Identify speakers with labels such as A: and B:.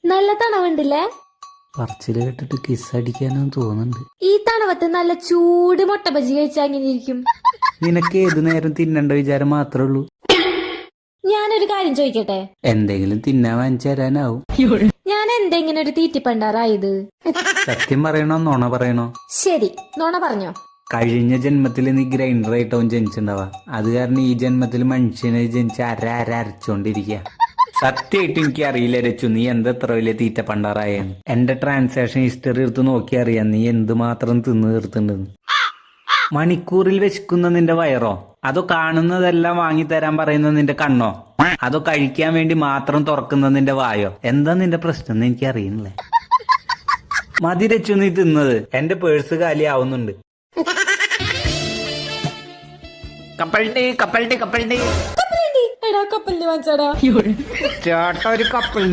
A: നല്ല തണവുണ്ടല്ലേ?
B: പറച്ചില് കേട്ടിട്ട് കിസ് അടിക്കാനാന്ന് തോന്നുന്നുണ്ട്.
A: ഈ തണവത്ത് നല്ല ചൂട് മുട്ട ബജി കഴിച്ചാ അങ്ങനെ ഇരിക്കും.
B: നിനക്ക് ഏതു നേരം തിന്നണ്ട വിചാരം മാത്രമേ ഉള്ളൂ.
A: ഞാനൊരു കാര്യം ചോദിക്കട്ടെ?
B: എന്തെങ്കിലും തിന്നാൻ വാങ്ങിച്ചു തരാനാവും.
A: ഞാൻ എന്തെങ്കിലും ഒരു തീറ്റിപ്പണ്ടാറായത്?
B: സത്യം പറയണോ നുണ പറയണോ?
A: ശരി, നുണ പറഞ്ഞോ.
B: കഴിഞ്ഞ ജന്മത്തിൽ നീ ഗ്രൈൻഡർ ആയിട്ടാവും ജനിച്ചിണ്ടാവാ. അത് കാരണം ഈ ജന്മത്തിൽ മനുഷ്യനെ ജനിച്ച് അരച്ചോണ്ടിരിക്കുക. സത്യമായിട്ട് എനിക്ക് അറിയില്ല രച്ചു, നീ എത്ര വലിയ തീറ്റ പണ്ടാറായെന്ന്. എന്റെ ട്രാൻസാക്ഷൻ ഹിസ്റ്ററി എടുത്ത് നോക്കി അറിയാം നീ എന്തുമാത്രം തിന്നു തീർത്തുണ്ടെന്ന്. മണിക്കൂറിൽ വെച്ചിക്കുന്ന നിന്റെ വയറോ, അതോ കാണുന്നതെല്ലാം വാങ്ങി തരാൻ പറയുന്ന നിന്റെ കണ്ണോ, അതോ കഴിക്കാൻ വേണ്ടി മാത്രം തുറക്കുന്ന നിന്റെ വായോ? എന്താ നിന്റെ പ്രശ്നം എന്ന് എനിക്ക് അറിയുന്നില്ലേ. മതി രച്ചു നീ തിന്നത്, എന്റെ പേഴ്സ് കാലി ആവുന്നുണ്ട്. കപ്പൽ ടീ
A: എടാ കപ്പലിന് വാങ്ങിച്ചാടാ.
B: ചേട്ടാ ഒരു കപ്പൽ